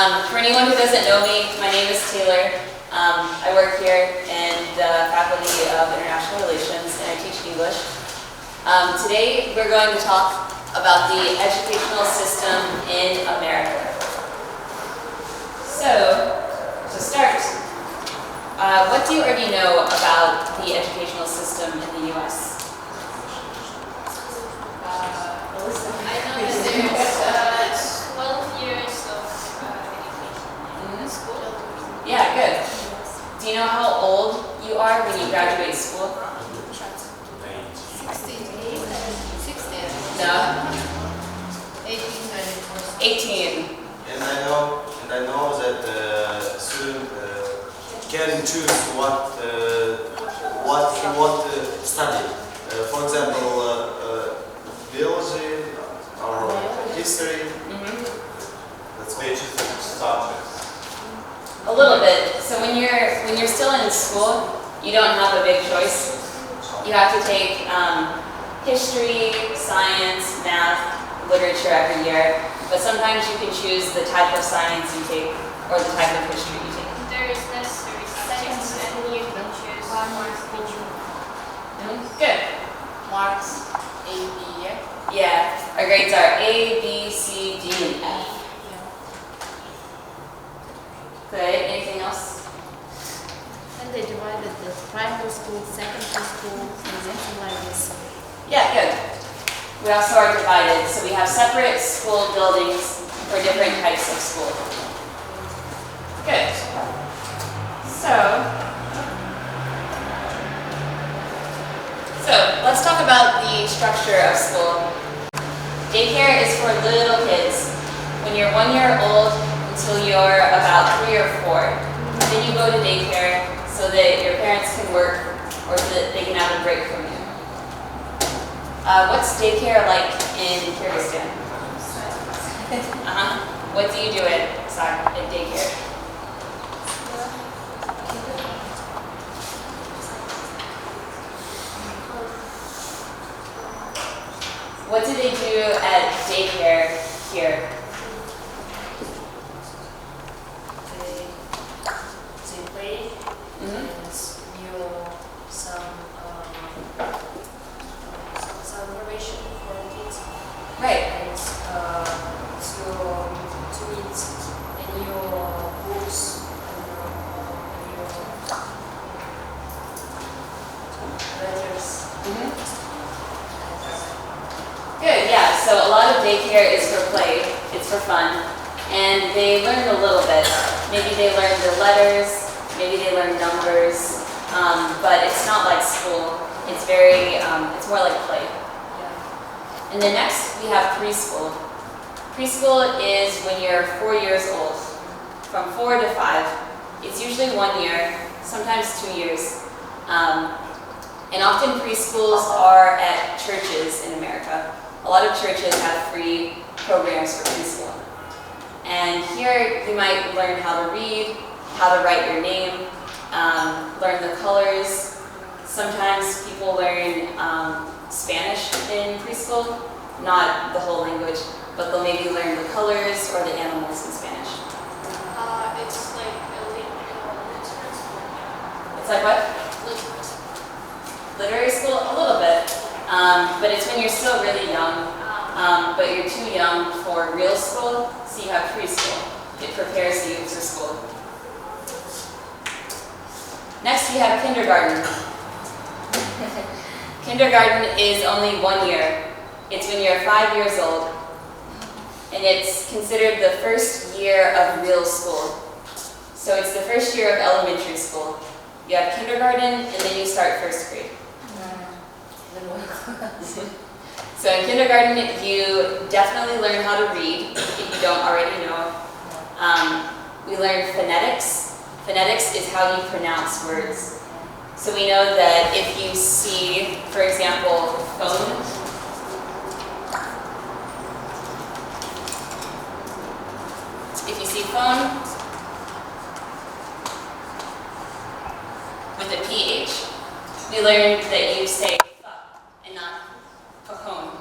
For anyone who doesn't know me, my name is Taylor. I work here in the Faculty of International Relations and I teach English. Today we're going to talk about the educational system in America. So, to start, what do you already know about the educational system in the U.S.? I know that there's 12 years of education in school. Yeah, good. Do you know how old you are when you graduate school? 16. No? 18. 18. And I know that the student can choose what he want to study. For example, biology or history. That's subjects. A little bit. So when you're still in school, you don't have a big choice. You have to take history, science, math, literature every year. But sometimes you can choose the type of science you take or the type of history you take. There is necessary subjects and you can choose marks. Good. Marks A, B, yeah? Yeah. Our grades are A, B, C, D, and F. Good. Anything else? And they divided the primary school, secondary school, and something like this. Yeah, good. We also are divided, so we have separate school buildings for different types of school. Good. So let's talk about the structure of school. Daycare is for little kids. When you're 1 year old until you're about 3 or 4. Then you go to daycare so that your parents can work or so that they can have a break from you. What's daycare like in Kyrgyzstan? What do you do at daycare? What do they do at daycare here? They play and some information for kids. Right. And to eat and your books and your letters. Good, yeah. So a lot of daycare is for play, it's for fun, and they learn a little bit. Maybe they learn the letters, maybe they learn numbers, but it's not like school. It's it's more like play. And then next we have preschool. Preschool is when you're 4 years old, from 4 to 5. It's usually 1 year, sometimes 2 years. And often preschools are at churches in America. A lot of churches have free programs for preschool. And here you might learn how to read, how to write your name, learn the colors. Sometimes people learn Spanish in preschool, not the whole language, but they'll maybe learn the colors or the animals in Spanish. It's like a literary school. It's like what? Literary school? A little bit. But it's when you're still really young, but you're too young for real school, so you have preschool. It prepares you for school. Next we have kindergarten. Kindergarten is only 1 year. It's when you're 5 years old, and it's considered the first year of real school. So it's the first year of elementary school. You have kindergarten, and then you start first grade. So in kindergarten, you definitely learn how to read, if you don't already know. We learn phonetics. Phonetics is how you pronounce words. So we know that if you see, for example, phone, if you see phone with a PH, we learned that you say and not phone.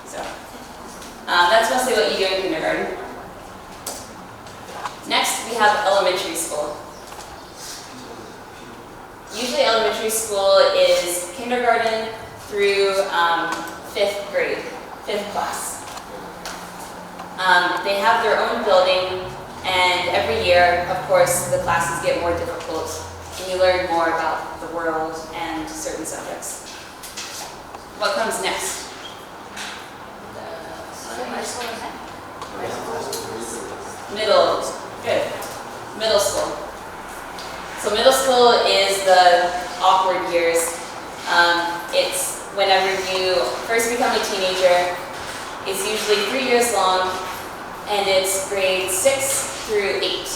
So that's mostly what you do in kindergarten. we have elementary school. Usually elementary school is kindergarten through 5th grade, 5th class. They have their own building, and every year, of course, the classes get more difficult, and you learn more about the world and certain subjects. What comes next? Middle, good. Middle school. So middle school is the awkward years. It's whenever you first become a teenager. It's usually 3 years long, and it's grade 6 through 8.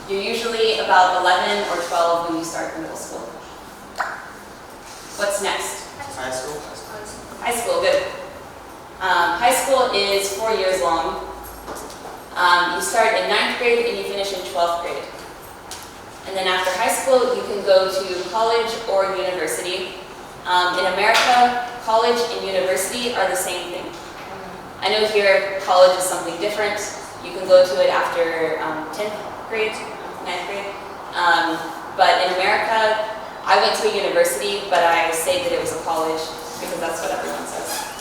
You're usually about 11 or 12 when you start middle school. What's next? High school. High school, good. High school is 4 years long. You start in 9th grade and you finish in 12th grade. And then after high school, you can go to college or university. In America, college and university are the same thing. I know here college is something different. You can go to it after 10th grade, 9th grade. But in America, I went to a university, but I say that it was a college because that's what everyone says.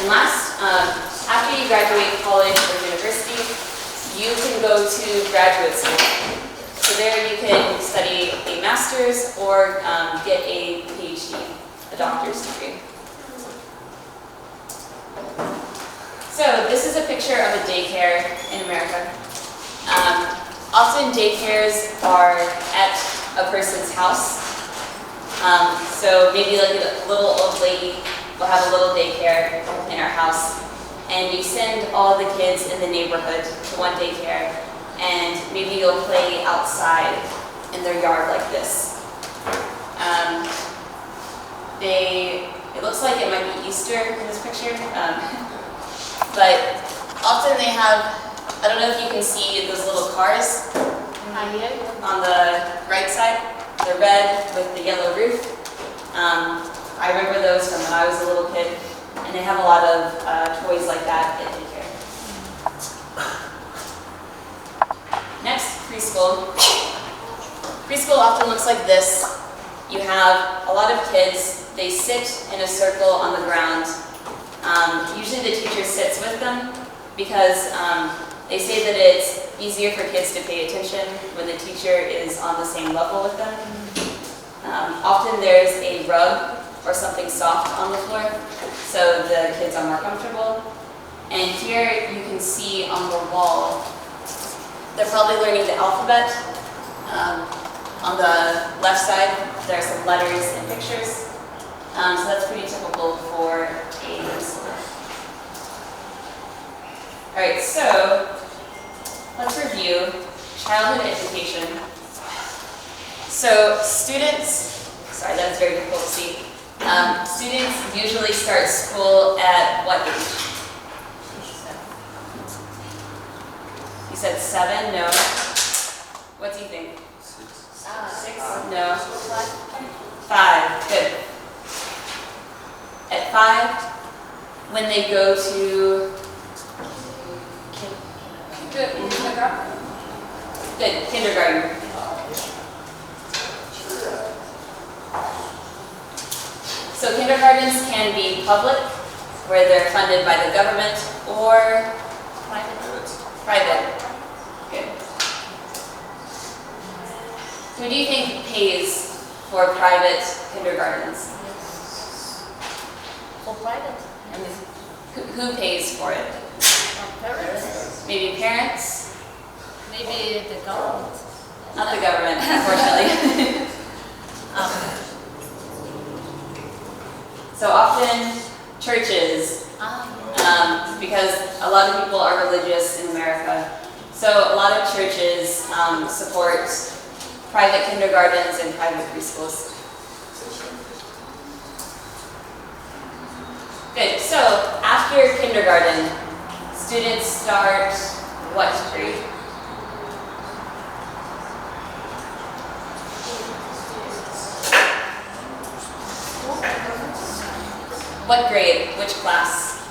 And last, after you graduate college or university, you can go to graduate school. So there you can study a master's or get a PhD, a doctor's degree. So this is a picture of a daycare in America. Often daycares are at a person's house. So maybe like a little old lady will have a little daycare in our house, and you send all the kids in the neighborhood to one daycare, and maybe you'll play outside in their yard like this. It looks like it might be Easter in this picture, but often they have, I don't know if you can see those little cars on the right side. They're red with the yellow roof. I remember those from when I was a little kid, and they have a lot of toys like that at daycare. Next, preschool. Preschool often looks like this. You have a lot of kids. They sit in a circle on the ground. Usually the teacher sits with them because they say that it's easier for kids to pay attention when the teacher is on the same level with them. Often there's a rug or something soft on the floor, so the kids are more comfortable. And here you can see on the wall, they're probably learning the alphabet. On the left side, there are some letters and pictures. So that's pretty typical for a preschooler. All right, so let's review childhood education. So students, sorry, that's very difficult to see. Students usually start school at what age? You said 7? No. What do you think? 6? No. 5. Good. At 5, when they go to kindergarten. So kindergartens can be public, where they're funded by the government, or private. Good. Who do you think pays for private kindergartens? For private, Who pays for it? parents, Maybe parents? maybe the government. Not the government, unfortunately. So often churches, because a lot of people are religious in America. So a lot of churches support private kindergartens and private preschools. Good, so after kindergarten, students start what grade? What grade? Which class?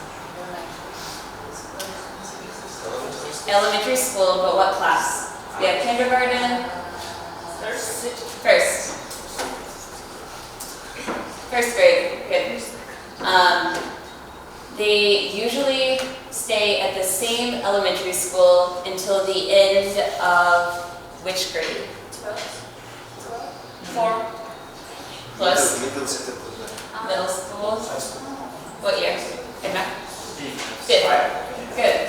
elementary school, but what class? We have kindergarten. First grade, good. They usually stay at the same elementary school until the end of which grade? 4. Close. Middle school. What year? Good math? 5th. Good.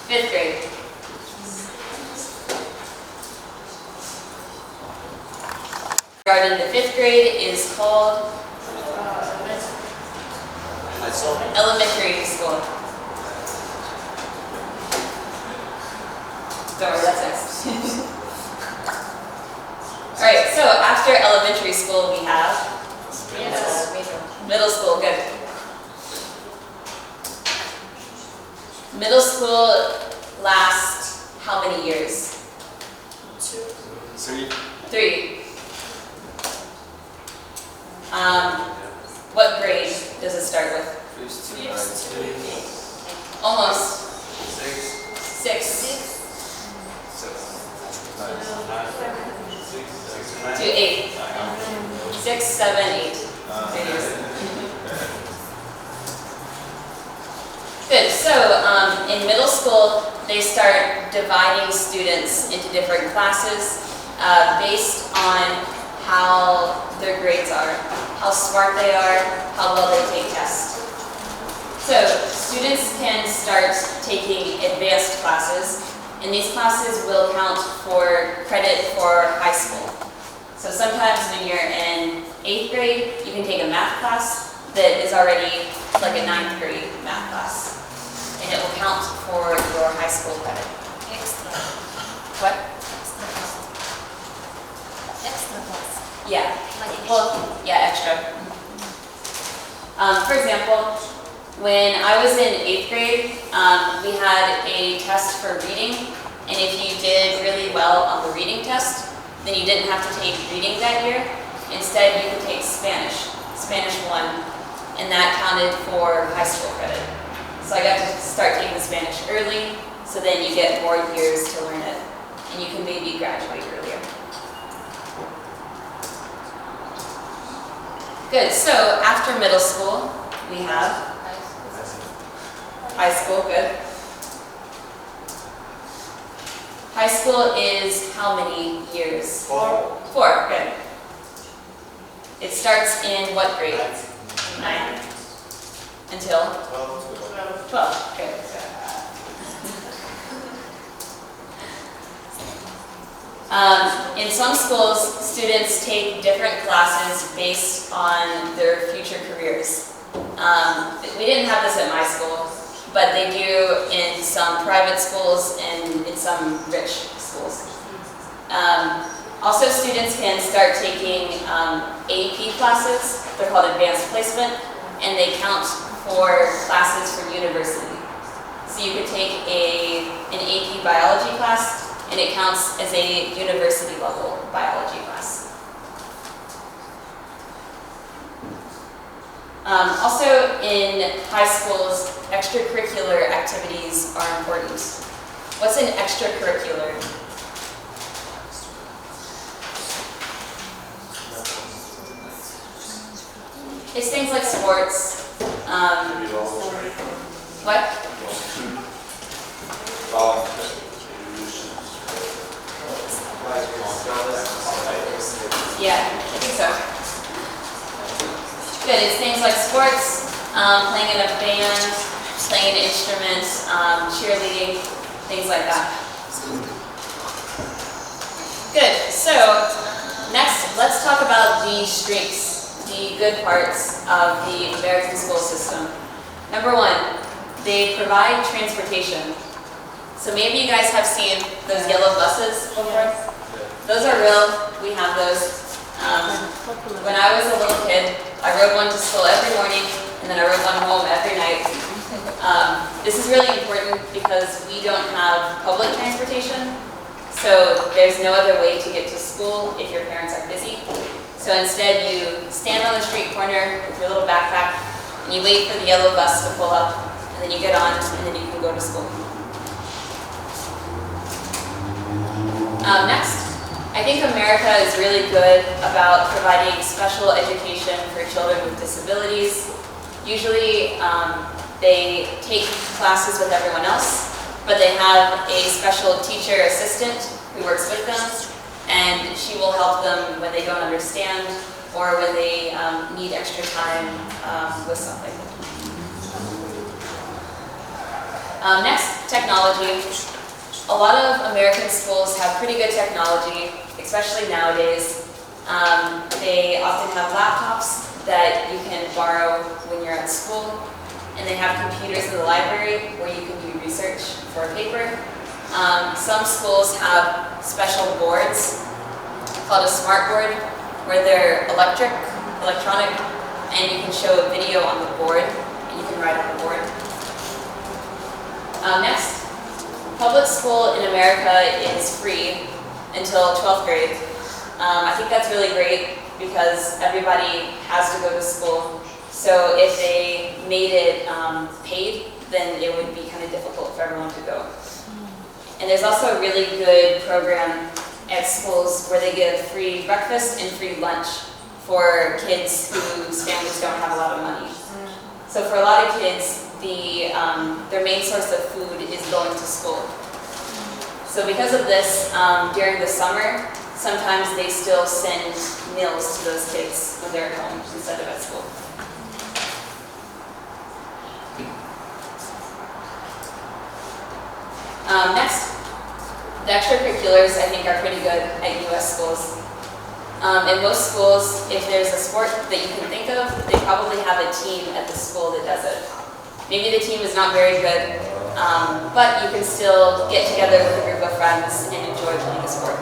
5th grade. Kindergarten to 5th grade is called elementary school. Don't worry, that's next. Alright, so after elementary school we have middle school, good. Middle school lasts how many years? 3. What grade does it start with? Almost. 6. To 8. 6, 7, 8. 3 years. Good. So in middle school, they start dividing students into different classes based on how their grades are, how smart they are, how well they take tests. So students can start taking advanced classes, and these classes will count for credit for high school. So sometimes when you're in 8th grade, you can take a math class that is already like a 9th grade math class, and it will count for your high school credit. Extra. What? Extra class. Yeah. Like Well, yeah, extra. For example, when I was in 8th grade, we had a test for reading, and if you did really well on the reading test, then you didn't have to take reading that year. Instead, you could take Spanish, Spanish 1, and that counted for high school credit. So I got to start taking Spanish early, so then you get more years to learn it, and you can maybe graduate earlier. Good, so after middle school, we have high school, good. High school is how many years? 4, good. It starts in what grade? 9. Until? 12, good. In some schools, students take different classes based on their future careers. We didn't have this at my school, but they do in some private schools and in some rich schools. Also, students can start taking AP classes. They're called advanced placement, and they count for classes for university. So you could take an AP biology class, and it counts as a university level biology class. Also, in high schools, extracurricular activities are important. What's an extracurricular? It's things like sports. What? Yeah, I think so. Good, it's things like sports, playing in a band, playing an instrument, cheerleading, things like that. Good, so next let's talk about the strengths, the good parts of the American school system. Number 1, they provide transportation. So maybe you guys have seen those yellow buses before. Those are real, we have those. When I was a little kid, I rode one to school every morning, and then I rode one home every night. This is really important because we don't have public transportation, so there's no other way to get to school if your parents are busy. So instead you stand on the street corner with your little backpack, and you wait for the yellow bus to pull up, and then you get on, and then you can go to school. Next, I think America is really good about providing special education for children with disabilities. Usually, they take classes with everyone else, but they have a special teacher assistant who works with them, and she will help them when they don't understand or when they need extra time with something. Next, technology. A lot of American schools have pretty good technology, especially nowadays. They often have laptops that you can borrow when you're at school, and they have computers in the library where you can do research for a paper. Some schools have special boards called a smart board, where they're electronic, and you can show a video on the board, and you can write on the board. Next, public school in America is free until 12th grade. I think that's really great because everybody has to go to school. So if they made it paid, then it would be kind of difficult for everyone to go. And there's also a really good program at schools where they give free breakfast and free lunch for kids whose families don't have a lot of money. So for a lot of kids, their main source of food is going to school. So because of this, during the summer, sometimes they still send meals to those kids when they're at home instead of at school. Next, the extracurriculars I think are pretty good at US schools. In most schools, if there's a sport that you can think of, they probably have a team at the school that does it. Maybe the team is not very good, but you can still get together with a group of friends and enjoy playing a sport.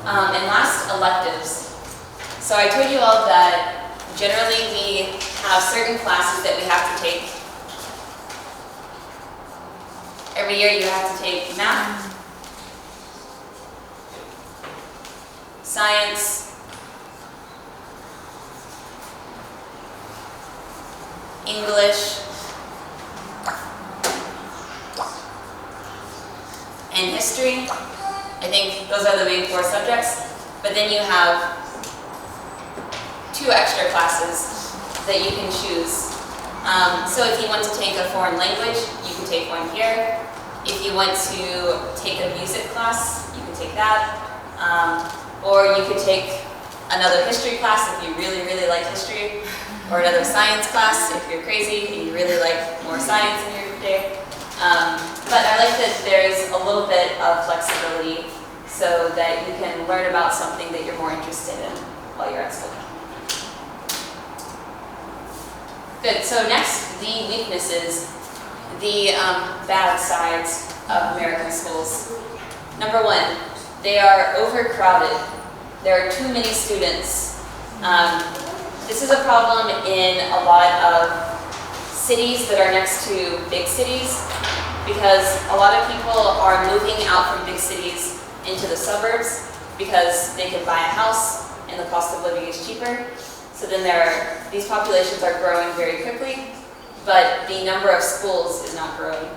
And last, electives. So I told you all that generally we have certain classes that we have to take. Every year you have to take math, science, English, and history. I think those are the main 4 subjects. But then you have 2 extra classes that you can choose. So if you want to take a foreign language, you can take one here. If you want to take a music class, you can take that. Or you could take another history class if you really, really like history. Or another science class if you're crazy and you really like more science in your day. But I like that there's a little bit of flexibility so that you can learn about something that you're more interested in while you're at school. Good, so next, the weaknesses, the bad sides of American schools. Number 1, they are overcrowded. There are too many students. This is a problem in a lot of cities that are next to big cities because a lot of people are moving out from big cities into the suburbs because they can buy a house and the cost of living is cheaper. So then these populations are growing very quickly, but the number of schools is not growing.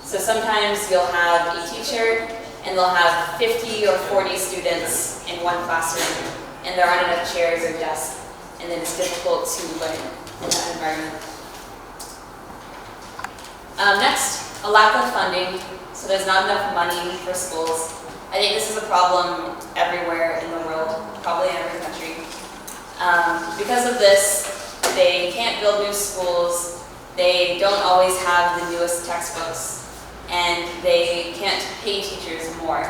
So sometimes you'll have a teacher and they'll have 50 or 40 students in one classroom and there aren't enough chairs or desks. And then it's difficult to learn in that environment. Next, a lack of funding. So there's not enough money for schools. I think this is a problem everywhere in the world, probably in every country. Because of this, they can't build new schools. They don't always have the newest textbooks. And they can't pay teachers more.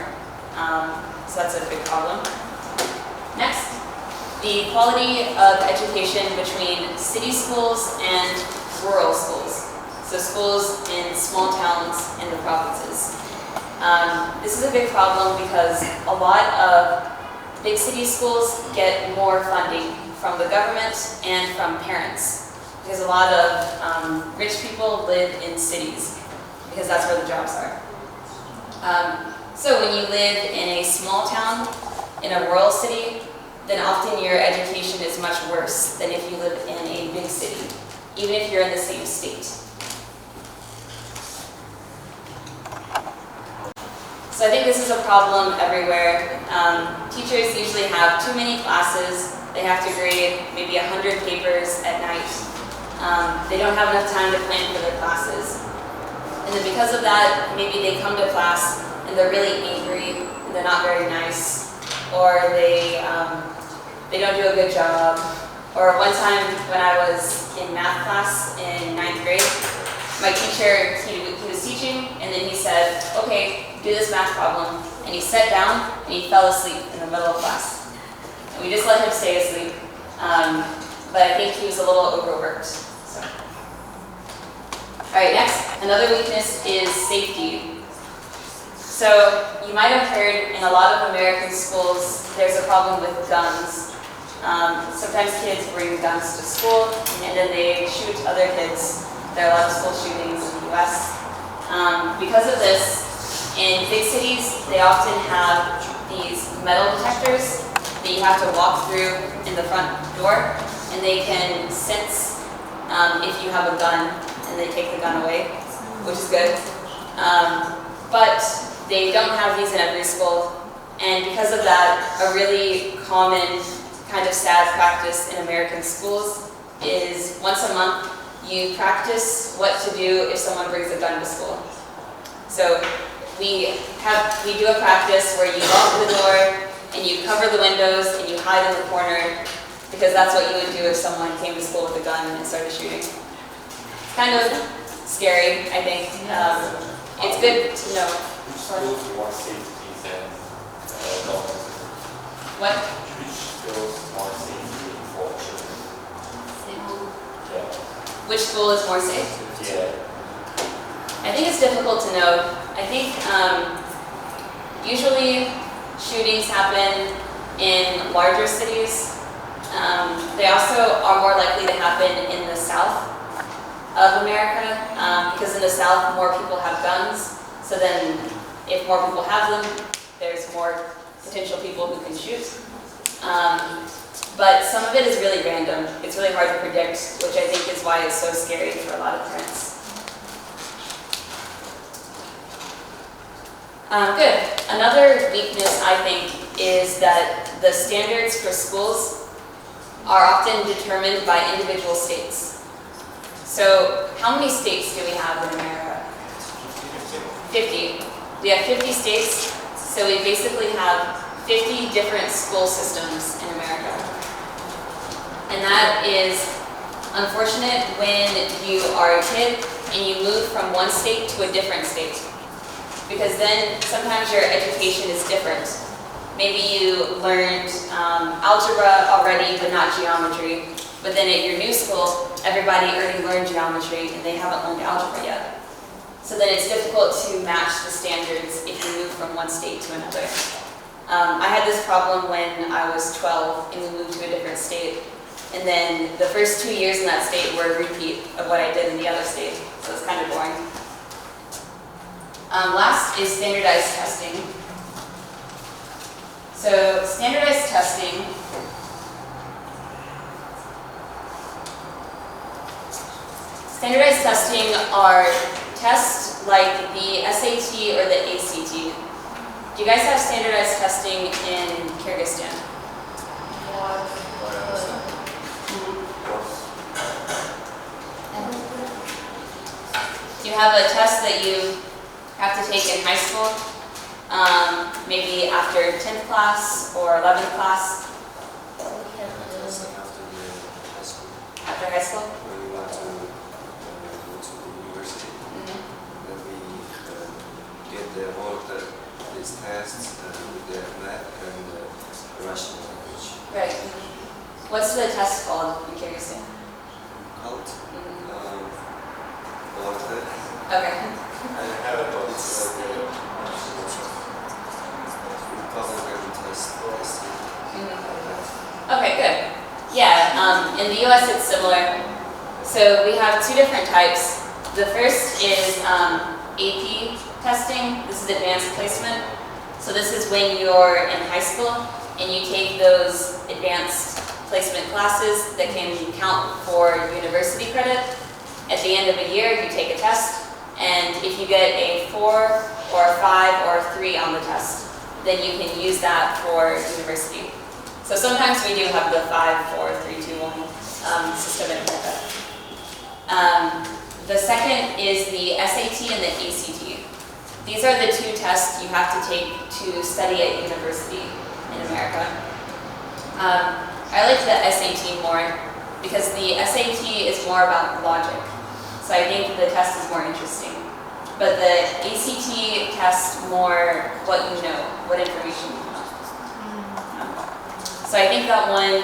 So that's a big problem. Next. The quality of education between city schools and rural schools. So schools in small towns in the provinces. This is a big problem because a lot of big city schools get more funding from the government and from parents. Because a lot of rich people live in cities because that's where the jobs are. So when you live in a small town, in a rural city, then often your education is much worse than if you live in a big city, even if you're in the same state. So I think this is a problem everywhere. Teachers usually have too many classes. They have to grade maybe 100 papers at night. They don't have enough time to plan for their classes. And then because of that, maybe they come to class and they're really angry and they're not very nice, or they don't do a good job. Or one time when I was in math class in 9th grade, my teacher, he was teaching, and then he said, okay, do this math problem. And he sat down and he fell asleep in the middle of class. And we just let him stay asleep. But I think he was a little overworked. So. All right, next, another weakness is safety. So you might have heard in a lot of American schools, there's a problem with guns. Sometimes kids bring guns to school and then they shoot other kids. There are a lot of school shootings in the US. Because of this, in big cities, they often have these metal detectors that you have to walk through in the front door, and they can sense if you have a gun, and they take the gun away, which is good. But they don't have these in every school, and because of that, a really common kind of sad practice in American schools is once a month you practice what to do if someone brings a gun to school. So we do a practice where you lock the door and you cover the windows and you hide in the corner, because that's what you would do if someone came to school with a gun and started shooting. It's kind of scary, I think. It's good to know. Which schools are more safety than government? What? Which schools more safety for children? Yeah. Which school is more safe? Yeah. I think it's difficult to know. I think usually shootings happen in larger cities. They also are more likely to happen in the south of America, because in the south more people have guns. So then if more people have them, there's more potential people who can shoot. But some of it is really random. It's really hard to predict, which I think is why it's so scary for a lot of parents. Good. Another weakness, I think, is that the standards for schools are often determined by individual states. So how many states do we have in America? 50. We have 50 states, so we basically have 50 different school systems in America. And that is unfortunate when you are a kid and you move from one state to a different state. Because then sometimes your education is different. Maybe you learned algebra already, but not geometry. But then at your new school, everybody already learned geometry and they haven't learned algebra yet. So then it's difficult to match the standards if you move from one state to another. I had this problem when I was 12 and we moved to a different state. And then the first 2 years in that state were a repeat of what I did in the other state. So it's kind of boring. Last is standardized testing. So standardized testing are tests like the SAT or the ACT. Do you guys have standardized testing in Kyrgyzstan? You have a test that you have to take in high school, maybe after 10th class or 11th class. After high school? When we want to go to the university, then we get all of these tests with the math and the Russian language. Right. What's the test called in Kyrgyzstan? Called all of that. Okay. I have a thought. It's like a Republican test. Okay, good. Yeah, in the US it's similar. So we have two different types. The first is AP testing. This is advanced placement. So this is when you're in high school and you take those advanced placement classes that can count for university credit. At the end of a year, you take a test, and if you get a 4 or a 5 or a 3 on the test, then you can use that for university. So sometimes we do have the 5, 4, 3, 2, 1 system in America. The second is the SAT and the ACT. These are the 2 tests you have to take to study at university in America. I like the SAT more because the SAT is more about logic. So I think the test is more interesting. But the ACT tests more what you know, what information you know. So I think that one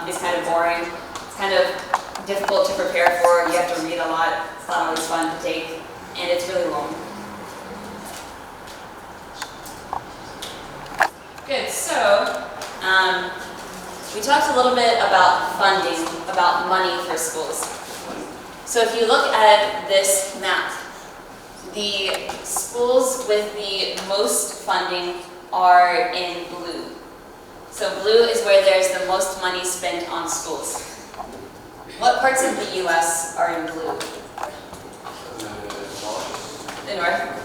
is kind of boring. It's kind of difficult to prepare for. You have to read a lot. It's not always fun to take. And it's really long. Good, so we talked a little bit about funding, about money for schools. So if you look at this map, the schools with the most funding are in blue. So blue is where there's the most money spent on schools. What parts of the US are in blue? The north?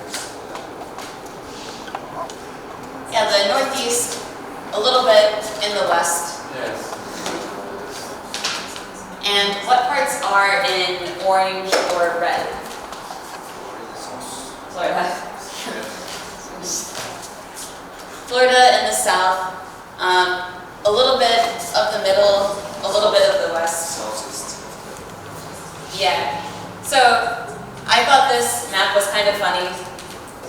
Yeah, the northeast, a little bit in the west. Yes. And what parts are in orange or red? Florida. Florida in the south, a little bit of the middle, a little bit of the west. Southeast. Yeah. So I thought this map was kind of funny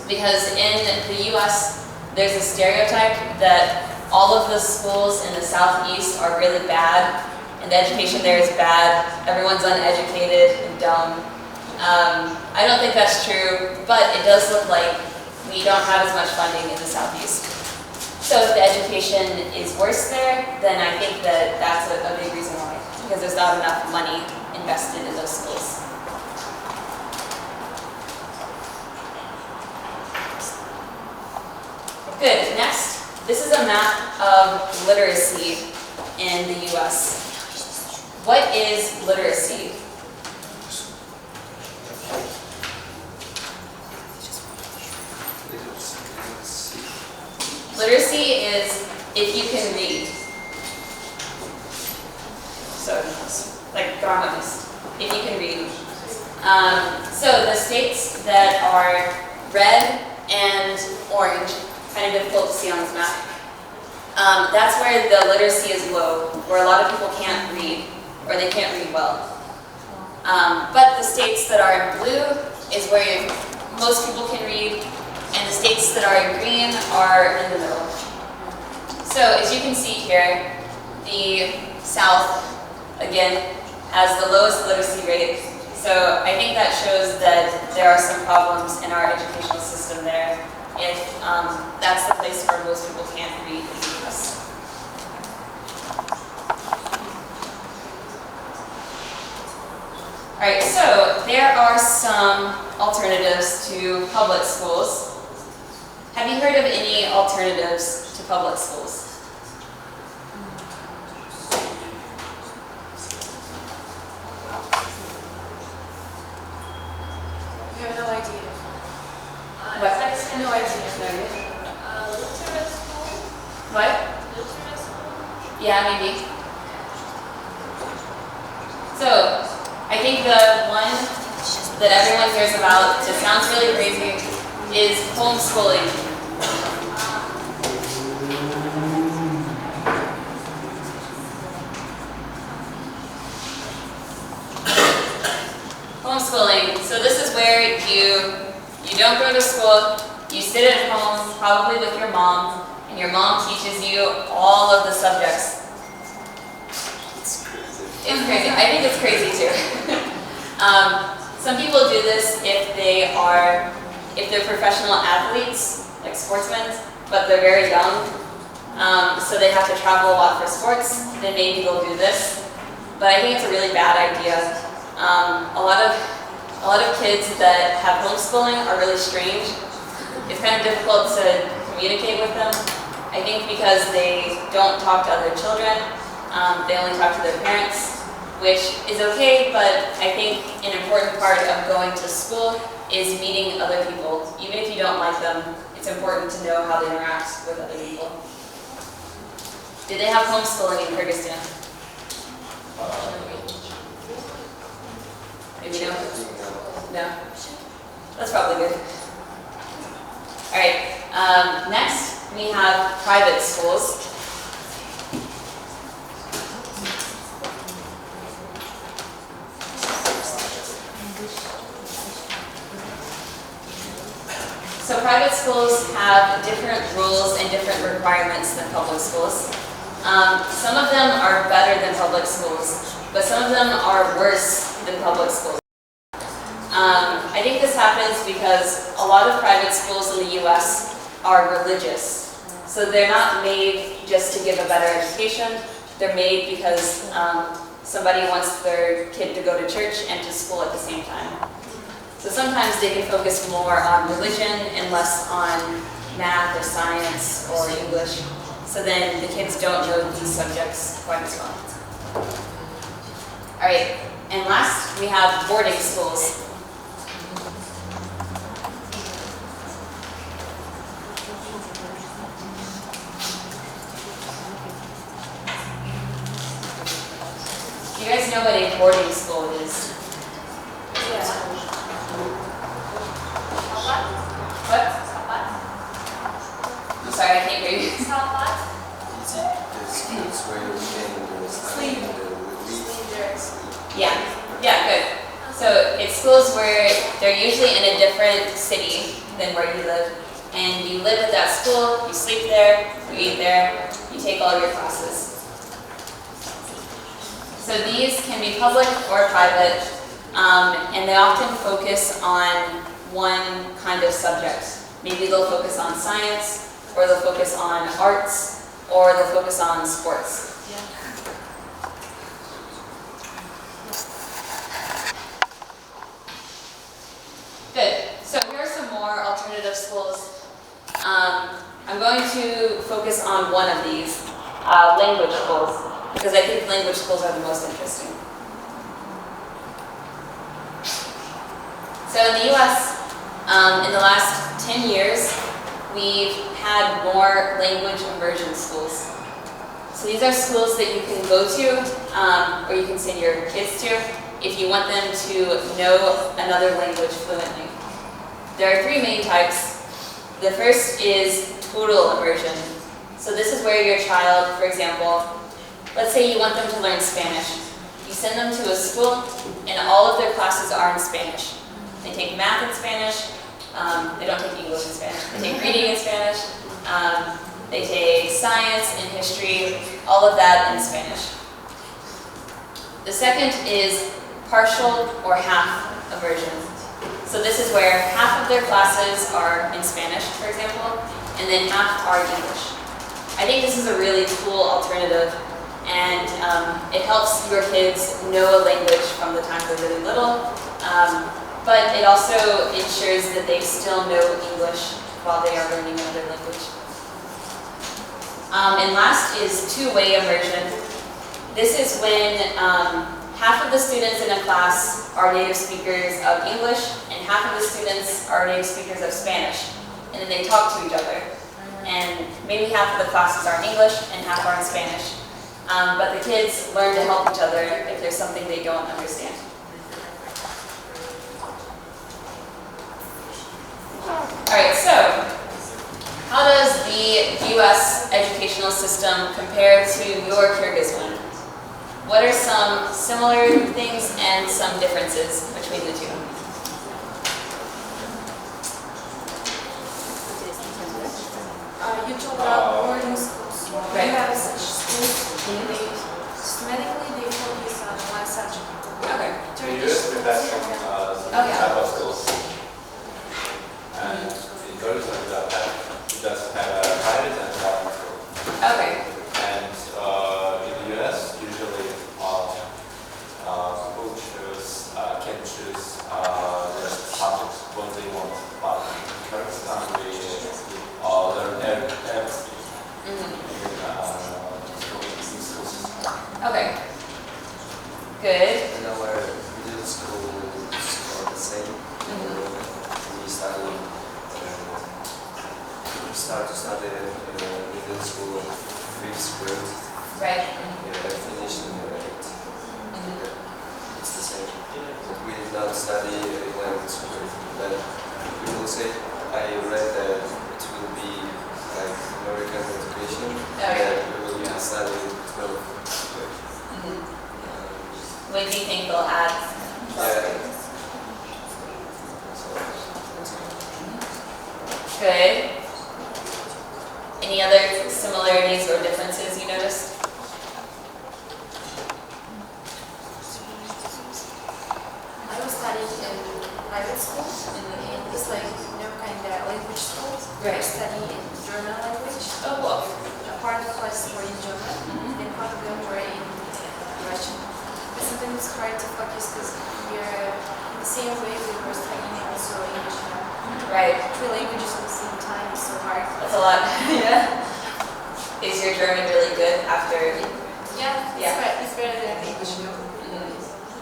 because in the US, there's a stereotype that all of the schools in the southeast are really bad and the education there is bad. Everyone's uneducated and dumb. I don't think that's true, but it does look like we don't have as much funding in the southeast. So if the education is worse there, then I think that that's a big reason why, because there's not enough money invested in those schools. Good, next, this is a map of literacy in the US. What is literacy? Literacy is if you can read. So, like grammarist, if you can read. So the states that are red and orange, kind of difficult to see on this map, that's where the literacy is low, where a lot of people can't read, or they can't read well. But the states that are in blue is where most people can read, and the states that are in green are in the middle. So as you can see here, the South, again, has the lowest literacy rate. So I think that shows that there are some problems in our educational system there if that's the place where most people can't read in the US. All right, so there are some alternatives to public schools. Have you heard of any alternatives to public schools? You have no idea. What? I have no idea. No. Lutheran school? What? Lutheran school? Yeah, maybe. So, I think the one that everyone hears about, it sounds really crazy, is homeschooling. Homeschooling. So this is where you don't go to school, you sit at home, probably with your mom, and your mom teaches you all of the subjects. It's crazy. It's crazy. I think it's crazy too. Some people do this if they're professional athletes, like sportsmen, but they're very young, so they have to travel a lot for sports. Then maybe they'll do this. But I think it's a really bad idea. A lot of kids that have homeschooling are really strange. It's kind of difficult to communicate with them. I think because they don't talk to other children, they only talk to their parents, which is okay, but I think an important part of going to school is meeting other people. Even if you don't like them, it's important to know how to interact with other people. Do they have homeschooling in Kyrgyzstan? Maybe no? No? That's probably good. All right, next we have private schools. So private schools have different rules and different requirements than public schools. Some of them are better than public schools, but some of them are worse than public schools. I think this happens because a lot of private schools in the US are religious. So they're not made just to give a better education. They're made because somebody wants their kid to go to church and to school at the same time. So sometimes they can focus more on religion and less on math or science or English. So then the kids don't know these subjects quite as well. All right, and last we have boarding schools. Do you guys know what a boarding school is? What? I'm sorry, I can't hear you. Easy. The schools where you can study and sleep. Yeah, good. So it's schools where they're usually in a different city than where you live. And you live at that school, you sleep there, you eat there, you take all your classes. So these can be public or private, and they often focus on one kind of subject. Maybe they'll focus on science, or they'll focus on arts, or they'll focus on sports. Good. So here are some more alternative schools. I'm going to focus on one of these, language schools, because I think language schools are the most interesting. So in the US, in the last 10 years, we've had more language immersion schools. So these are schools that you can go to, or you can send your kids to, if you want them to know another language fluently. There are three main types. The first is total immersion. So this is where your child, for example, let's say you want them to learn Spanish. You send them to a school, and all of their classes are in Spanish. They take math in Spanish. They don't take English in Spanish. They take reading in Spanish. They take science and history, all of that in Spanish. The second is partial or half immersion. So this is where half of their classes are in Spanish, for example, and then half are English. I think this is a really cool alternative, and it helps your kids know a language from the time they're really little. But it also ensures that they still know English while they are learning another language. And last is two-way immersion. This is when half of the students in a class are native speakers of English and half of the students are native speakers of Spanish. And then they talk to each other. And maybe half of the classes are in English and half are in Spanish. But the kids learn to help each other if there's something they don't understand. Alright, so how does the US educational system compare to your Kyrgyz one? What are some similar things and some differences between the two? You talk about boarding schools. Right. We have such schools. They systematically they focus on one subject. Okay. The US depends on Oh, yeah. type of schools. And in Kyrgyzstan, it does have a private and public school. Okay. And in the US, usually people can choose their subjects what they want. But in Kyrgyzstan, we learn everything in schools. Okay. Good. And our middle school is all the same. start to study middle school in 5th grade. Right. Yeah, I finished in 8th. Yeah, it's the same. But we did not study 11th grade. But people say, I read that it will be like American education. Okay. That we will study 12th grade. When do you think they'll add? Yeah. Good. Any other similarities or differences you noticed? I was studying in private school, and it's like, kind of language school. Right. I study in German language. Oh, well. A part of classes were in German, and part of them were in Russian. But sometimes it's hard to focus because we're in the same way we were studying also English. Right. Three languages at the same time is so hard. That's a lot. Yeah. Is your German really good after? Yeah, Yeah. it's better than English.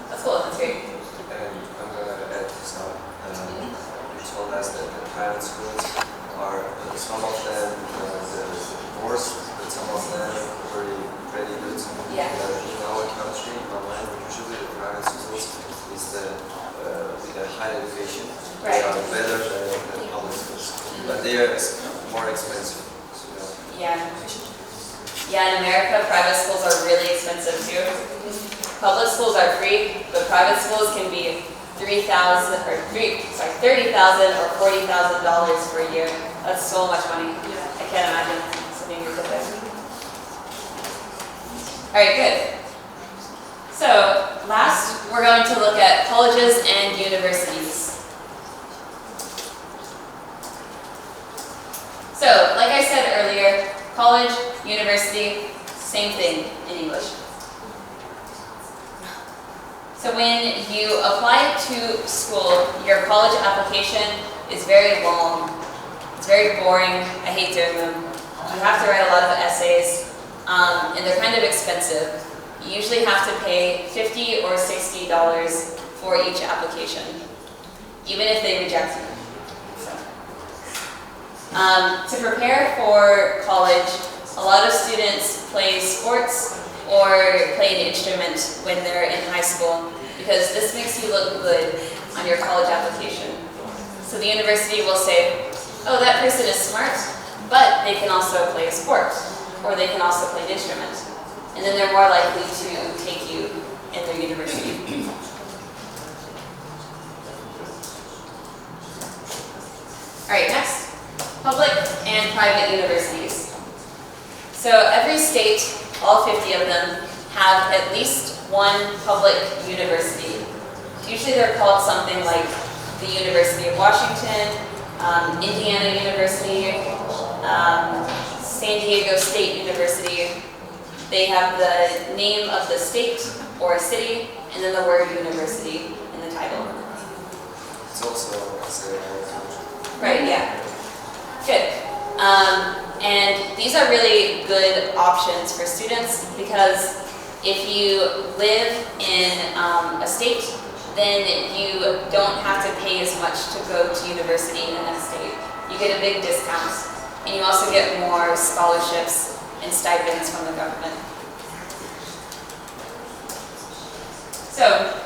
That's cool. That's great. And I'm gonna add some. You told us that the private schools are some of them the worst, but some of them very good. Yeah. In our country, in Norway, usually the private schools is the with a high education. Right. They are better than the public schools, but they are more expensive. So, Yeah. Yeah, in America, private schools are really expensive too. Public schools are free, but private schools can be $30,000 or $40,000 for a year. That's so much money. I can't imagine sending your kid there. All right, good. So last, we're going to look at colleges and universities. So, like I said earlier, college, university, same thing in English. So when you apply to school, your college application is very long. It's very boring. I hate doing them. You have to write a lot of essays, and they're kind of expensive. You usually have to pay $50 or $60 for each application, even if they reject you. To prepare for college, a lot of students play sports or play an instrument when they're in high school because this makes you look good on your college application. So the university will say, oh, that person is smart, but they can also play a sport or they can also play an instrument. And then they're more likely to take you in their university. All right, next. Public and private universities. So every state, all 50 of them, have at least one public university. Usually they're called something like the University of Washington, Indiana University, San Diego State University. They have the name of the state or a city, and then the word university in the title. it's also Right, yeah. Good. And these are really good options for students because if you live in a state, then you don't have to pay as much to go to university in that state. You get a big discount, and you also get more scholarships and stipends from the government. So,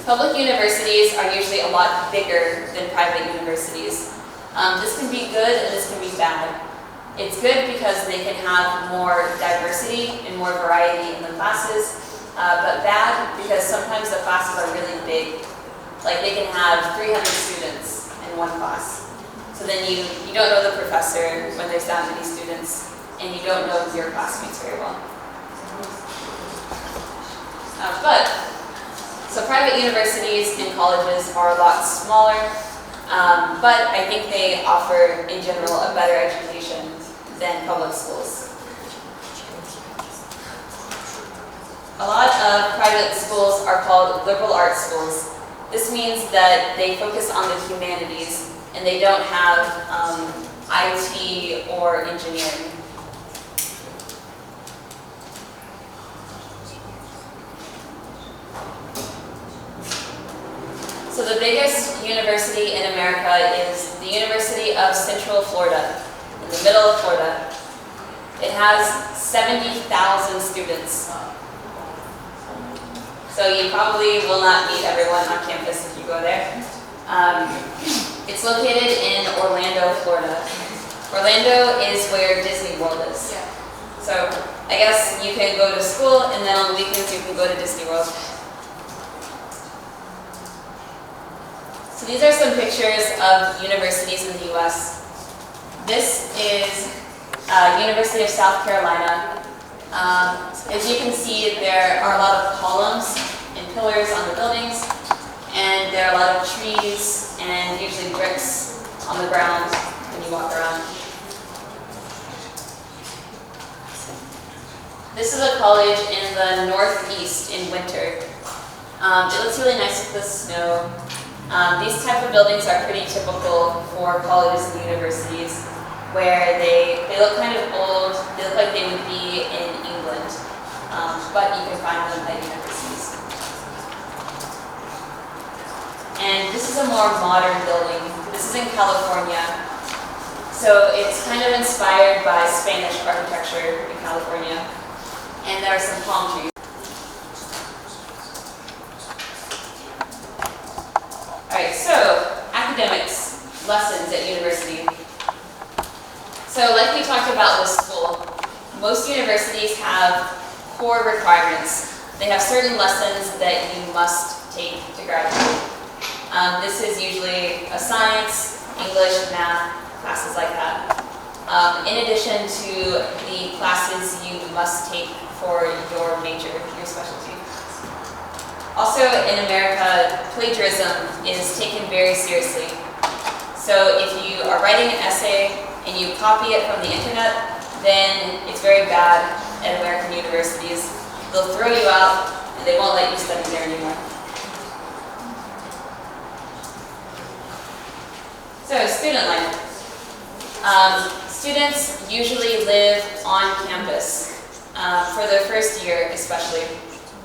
public universities are usually a lot bigger than private universities. This can be good and this can be bad. It's good because they can have more diversity and more variety in the classes, but bad because sometimes the classes are really big. Like they can have 300 students in one class. So then you don't know the professor when there's that many students, and you don't know your classmates very well. So private universities and colleges are a lot smaller, but I think they offer, in general, a better education than public schools. A lot of private schools are called liberal arts schools. This means that they focus on the humanities and they don't have IT or engineering. So the biggest university in America is the University of Central Florida. in the middle of Florida. It has 70,000 students. So you probably will not meet everyone on campus if you go there. It's located in Orlando, Florida. Orlando is where Disney World is. Yeah. So I guess you can go to school and then on the weekends you can go to Disney World. So these are some pictures of universities in the US. This is University of South Carolina. As you can see, there are a lot of columns and pillars on the buildings, and there are a lot of trees and usually bricks on the ground when you walk around. This is a college in the Northeast in winter. It looks really nice with the snow. These type of buildings are pretty typical for colleges and universities, where they look kind of old. They look like they would be in England, but you can find them at universities. And this is a more modern building. This is in California. So it's kind of inspired by Spanish architecture in California. And there are some palm trees. Alright, so academics, lessons at university. So like we talked about with school, most universities have core requirements. They have certain lessons that you must take to graduate. This is usually a science, English, math, classes like that. In addition to the classes you must take for your major, your specialty. Also in America, plagiarism is taken very seriously. So if you are writing an essay and you copy it from the internet, then it's very bad at American universities. They'll throw you out and they won't let you study there anymore. So student life. Students usually live on campus for their first year especially.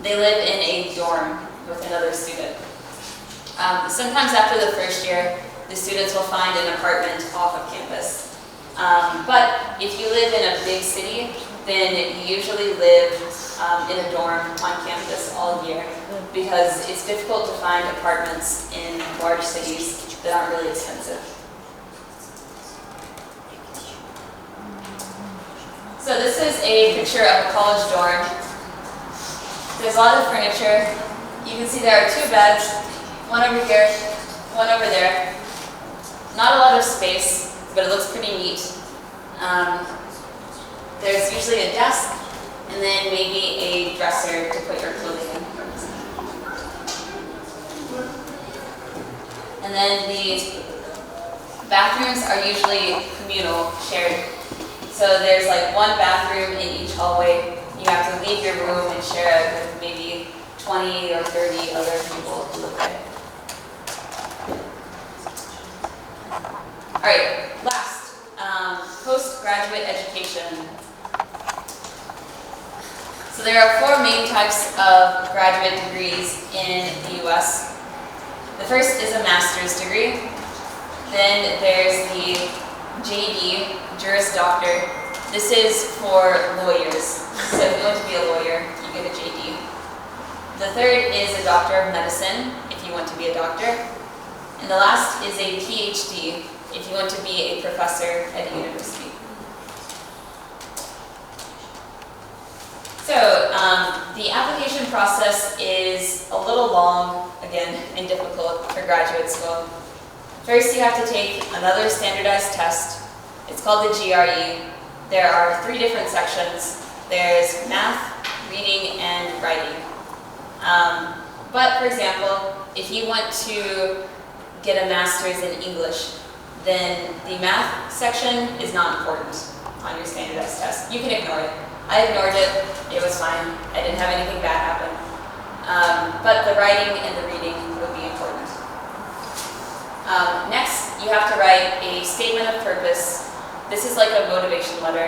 They live in a dorm with another student. Sometimes after the first year, the students will find an apartment off of campus. But if you live in a big city, then you usually live in a dorm on campus all year because it's difficult to find apartments in large cities that aren't really expensive. So this is a picture of a college dorm. There's a lot of furniture. You can see there are 2 beds, one over here, one over there. Not a lot of space, but it looks pretty neat. There's usually a desk, and then maybe a dresser to put your clothing in. And then the bathrooms are usually communal, shared. So there's like 1 bathroom in each hallway. You have to leave your room and share it with maybe 20 or 30 other people who live there. All right, last, postgraduate education. So there are 4 main types of graduate degrees in the US. The first is a master's degree. Then there's the JD, Juris Doctor. This is for lawyers. So if you want to be a lawyer, you get a JD. The third is a Doctor of Medicine, if you want to be a doctor. And the last is a PhD, if you want to be a professor at a university. So the application process is a little long, again, and difficult for graduate school. First, you have to take another standardized test. It's called the GRE. There are 3 different sections. There's math, reading, and writing. But for example, if you want to get a master's in English, then the math section is not important on your standardized test. You can ignore it. I ignored it. It was fine. I didn't have anything bad happen. But the writing and the reading would be important. Next, you have to write a statement of purpose. This is like a motivation letter.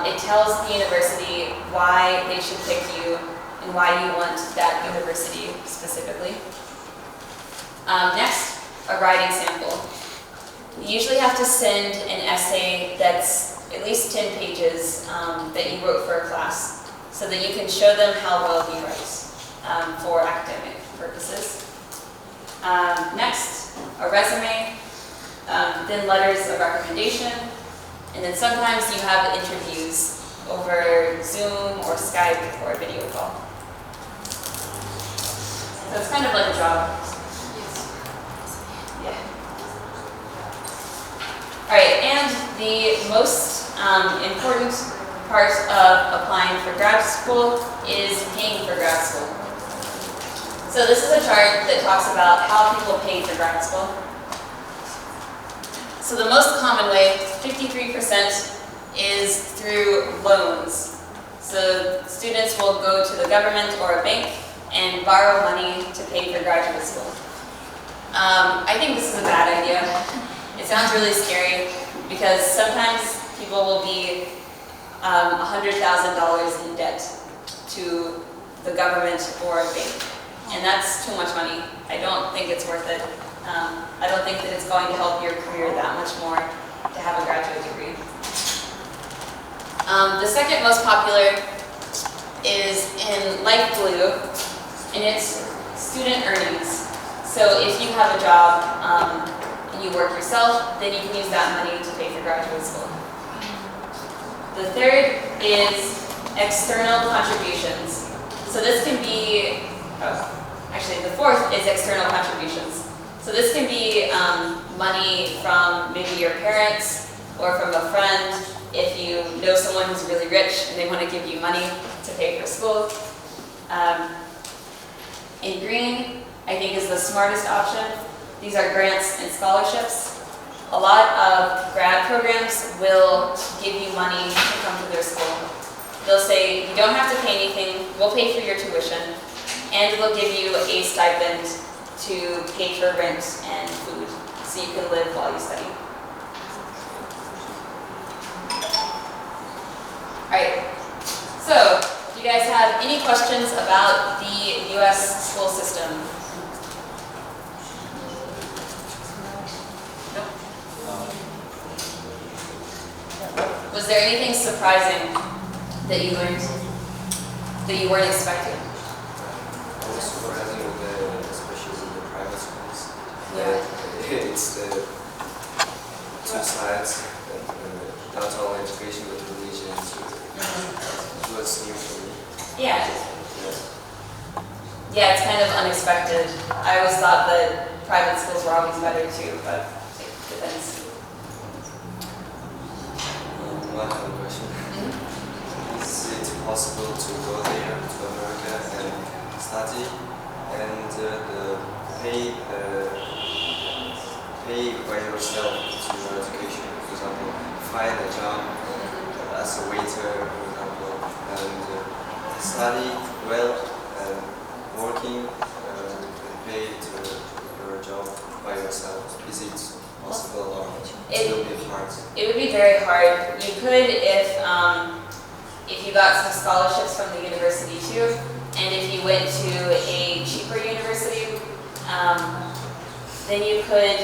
It tells the university why they should pick you and why you want that university specifically. Next, a writing sample. You usually have to send an essay that's at least 10 pages that you wrote for a class so that you can show them how well you write for academic purposes. Next, a resume, then letters of recommendation, and then sometimes you have interviews over Zoom or Skype or a video call. So it's kind of like a job. Yeah. All right, and the most important part of applying for grad school is paying for grad school. So this is a chart that talks about how people pay for grad school. So the most common way, 53%, is through loans. So students will go to the government or a bank and borrow money to pay for graduate school. I think this is a bad idea. It sounds really scary because sometimes people will be $100,000 in debt to the government or a bank. And that's too much money. I don't think it's worth it. I don't think that it's going to help your career that much more to have a graduate degree. The second most popular is in light blue, and it's student earnings. So if you have a job and you work yourself, then you can use that money to pay for graduate school. The third is external contributions. So this can be, actually the fourth is external contributions. So this can be money from maybe your parents or from a friend if you know someone who's really rich and they want to give you money to pay for school. In green, I think is the smartest option. These are grants and scholarships. A lot of grad programs will give you money to come to their school. They'll say, you don't have to pay anything, we'll pay for your tuition, and we'll give you a stipend to pay for rent and food so you can live while you study. Alright, so do you guys have any questions about the US school system? No? Was there anything surprising that you learned that you weren't expecting? I was surprising with especially in the private schools. It's the two sides, not all education but religion too. It was new for me. Yeah. Yeah, it's kind of unexpected. I always thought that private schools were always better too, but it depends. One other question. Is it possible to go there to America and study and pay by yourself to your education? For example, find a job as a waiter, for example, and study well and working and pay to your job by yourself. Is it possible or it will be hard? It would be very hard. You could if you got some scholarships from the university too, and if you went to a cheaper university, then you could,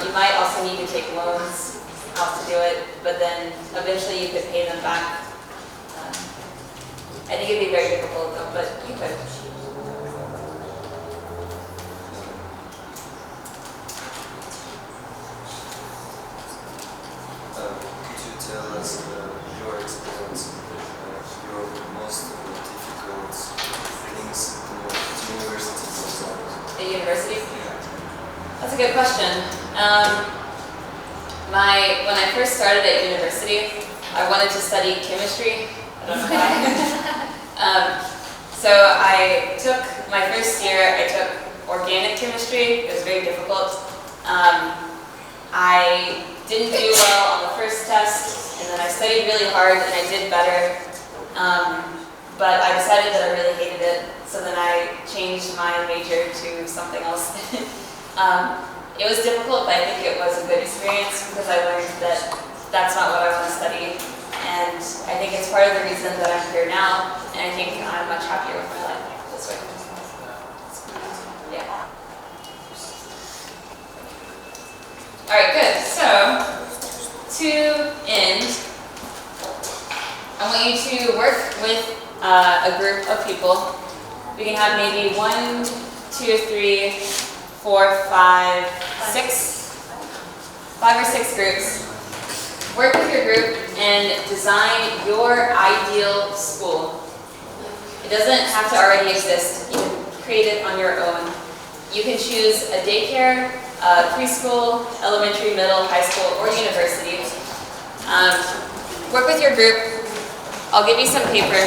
you might also need to take loans out to do it, but then eventually you could pay them back. I think it'd be very difficult though, but you could. Could you tell us your experience, your most difficult things at university, for example? At university? That's a good question. When I first started at university, I wanted to study chemistry. I don't know why. So I took, my first year, I took organic chemistry. It was very difficult. I didn't do well on the first test, and then I studied really hard and I did better. But I decided that I really hated it, so then I changed my major to something else. It was difficult, but I think it was a good experience because I learned that that's not what I want to study. And I think it's part of the reason that I'm here now, and I think I'm much happier with my life this way. Yeah. All right, good. a group of people. We can have maybe 1, 2, 3, 4, 5, 6, 5 or 6 groups. Work with your group and design your ideal school. It doesn't have to already exist. You can create it on your own. You can choose a daycare, preschool, elementary, middle, high school, or university. Work with your group. I'll give you some paper.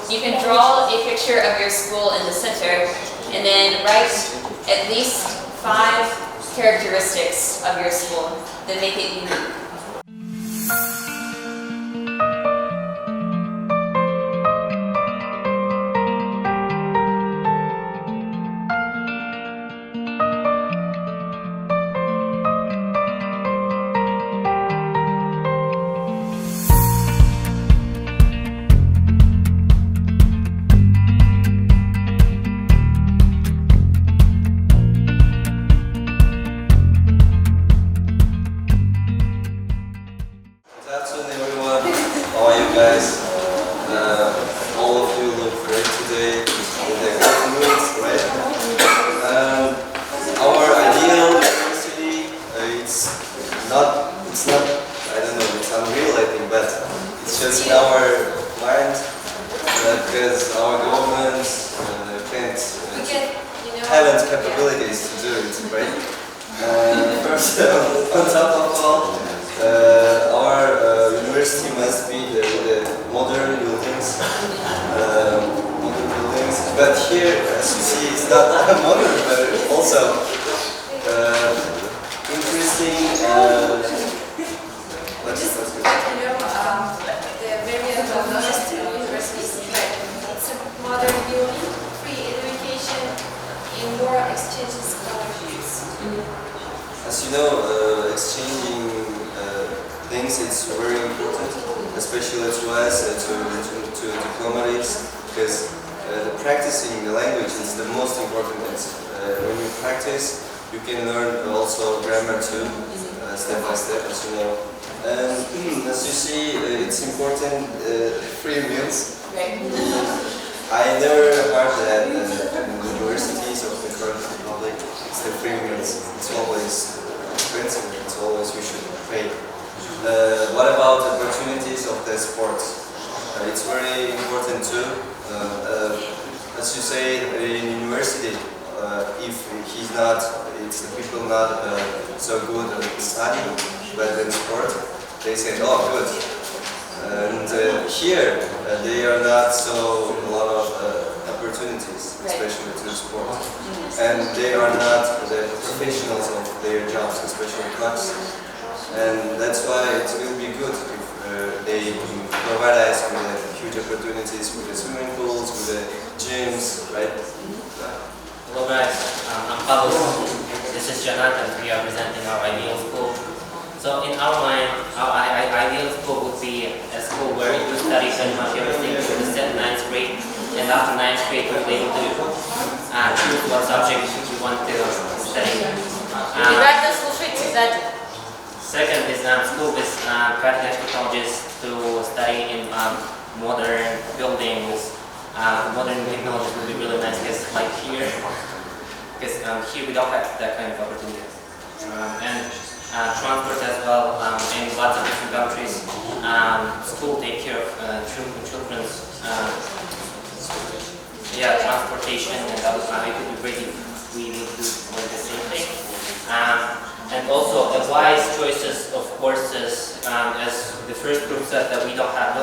You can draw a picture of your school in the center and then write at least 5 characteristics of your school that make it unique. Guys, all of you look great today with the good moods, right? Our ideal university, it's not, I don't know, it's unreal, I think, but it's just in our mind because our government haven't capabilities to do it, right? First, on top of all, our university must be the modern buildings, but here, as you see, it's not modern, but also interesting. The various universities, it's a modern building, free education, indoor exchange scholarships. As you know, exchanging things, it's very important, especially to us, to diplomatics, because practicing the language is the most important thing. When you practice, you can learn also grammar too, step by step, as you know. And as you see, it's important, free meals. I never heard that in the universities of the current republic, it's the free meals. It's always expensive, it's always we should pay. What about opportunities of the sports? It's very important too. As you say, in university, if it's the people not so good at studying, but in sport, they say, oh, good. And here, they are not so a lot of opportunities, especially to sport. And they are not the professionals of their jobs, especially clubs. And that's why it will be good if they provide us with huge opportunities with the swimming pools, with the gyms, right? Hello guys, I'm Pablo. This is Jonathan. We are presenting our ideal school. So in our mind, our ideal school would be a school where you study pretty much everything through the 9th grade, and after 9th grade you're able to choose what subject you want to study. Second is school with practical technologies to study in modern buildings. Modern technologies would be really nice, because like here we don't have that kind of opportunity. And transport as well, in lots of different countries. School take care of children's transportation, and that it would be great if we would do like the same thing. And also the wise choices of courses, as the first group said that we don't have,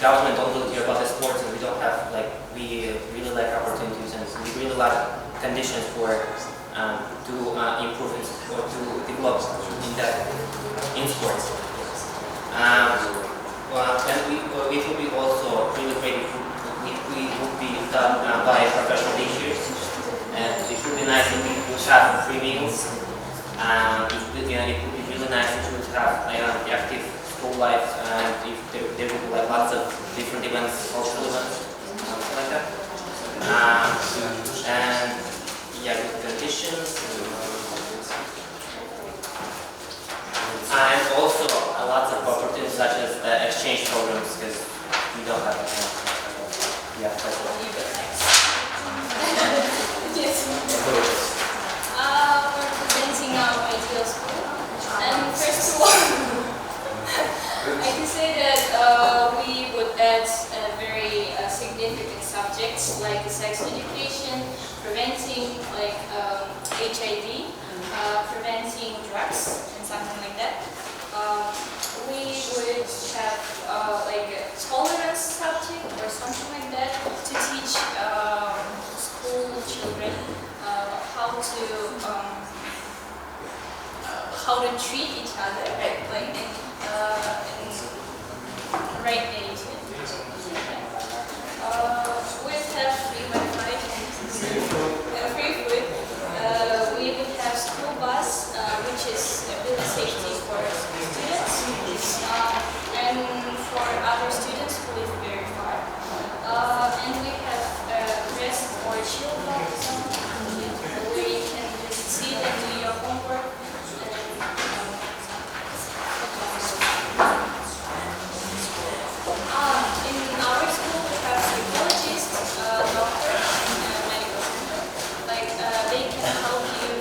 government don't really care about the sports, and we don't have we really like opportunities, and we really like conditions for to improve or to develop in sports. And it would be also really great if we would be done by professional teachers, and it would be nice if we would have free meals. It would be really nice if we would have active school life, and if there would be lots of different events, cultural events, something like that. And good conditions. And also lots of opportunities such as exchange programs, because Yeah, that's all. You go next. Yes. We're presenting our ideal school. And first of all, I can say that we would add very significant subjects like sex education, preventing like HIV, preventing drugs, and something like that. We would have like a tolerance subject or something like that to teach school children how to treat each other, right? Like in right age. We have free Wi-Fi and free food. We would have school bus, which is a building safety for students and for other students who live very far. And we have rest or chill block zone where you can just sit and do your homework. In our school, we have psychologists, doctors, and medical center. Like they can help you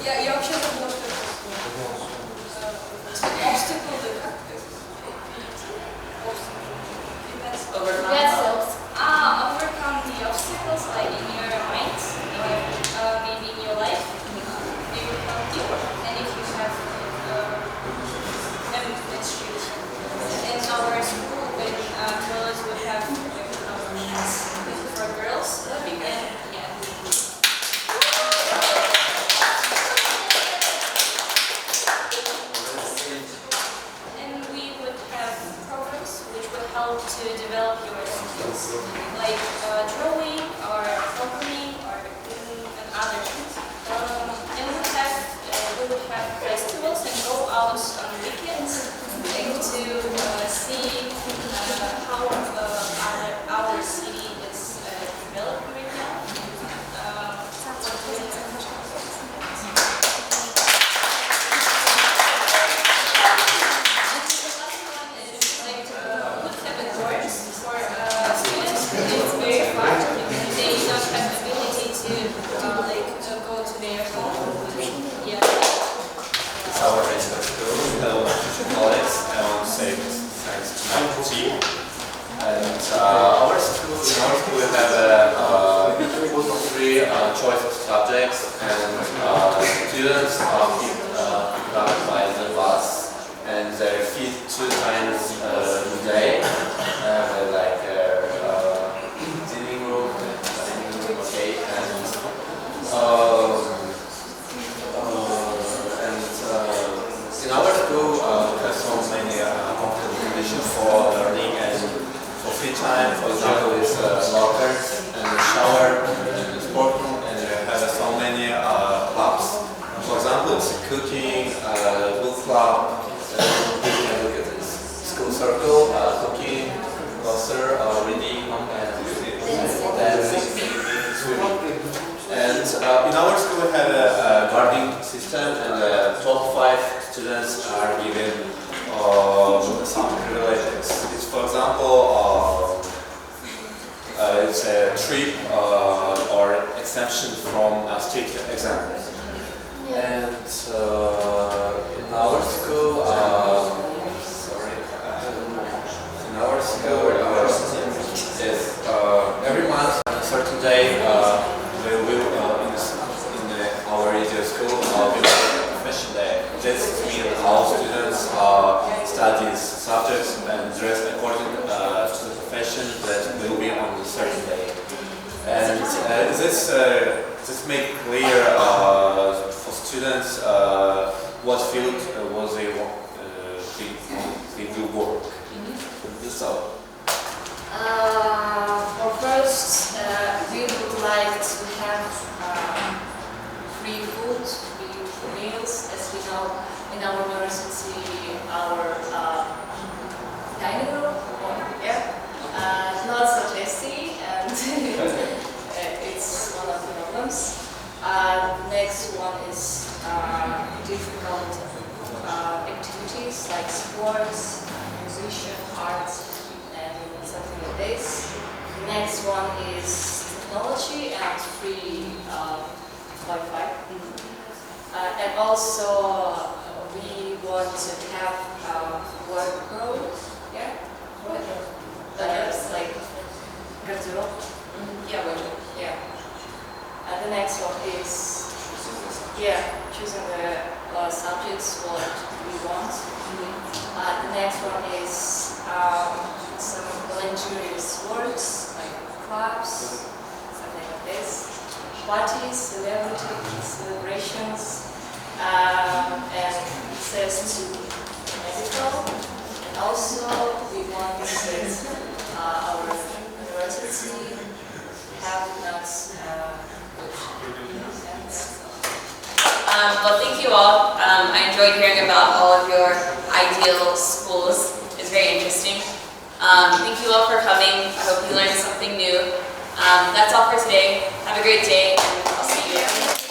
Я вообще думала, что obstacle the overcome the obstacles like in your mind or maybe in your life. They will help you. And if you have menstruation. In our school, when girls would have for girls, and yeah. And we would have programs which would help to develop your skills, like drawing or programming or and other things. And we would have festivals and go out on weekends like, to see how our city is developing right now. Our regional school, colleagues, and I want to say thanks to my team. And our school we have three choice of subjects, and students are picked up by the bus, and they feed 2 times a day, like dining room, okay, in our school, we have so many comfortable conditions for learning and for free time. For example, it's lockers and a shower and a sport room, and we have so many clubs. For example, it's cooking, book club. You can look at this school circle, cooking, closer, reading, and dancing, swimming. And in our school, we have a guarding system, and the top 5 students are given some privileges. It's, for example, it's a trip or exemption from a state exam. And in our school, yes, every month on a certain day, we will in our radio school we will have a profession day. This means all students study subjects and dress according to the profession that will be on a certain day. And this make clear for students what field was they will work. So. Well, first, we would like to have free food, free meals. As we know, in our university, our dining room, not so tasty. next one is technology and free Wi-Fi. And also we want to have wardrobe, yeah? Like wardrobe. Yeah, wardrobe, yeah. And the next one is, yeah, choosing the subjects what we want. The next one is some voluntary works, like clubs, something like this. Parties, celebrations, and access to medical. And also we want that our university have not Well, thank you all. I enjoyed hearing about all of your ideal schools. It's very interesting. Thank you all for coming. I hope you learned something new. That's all for today. Have a great day, and I'll see you.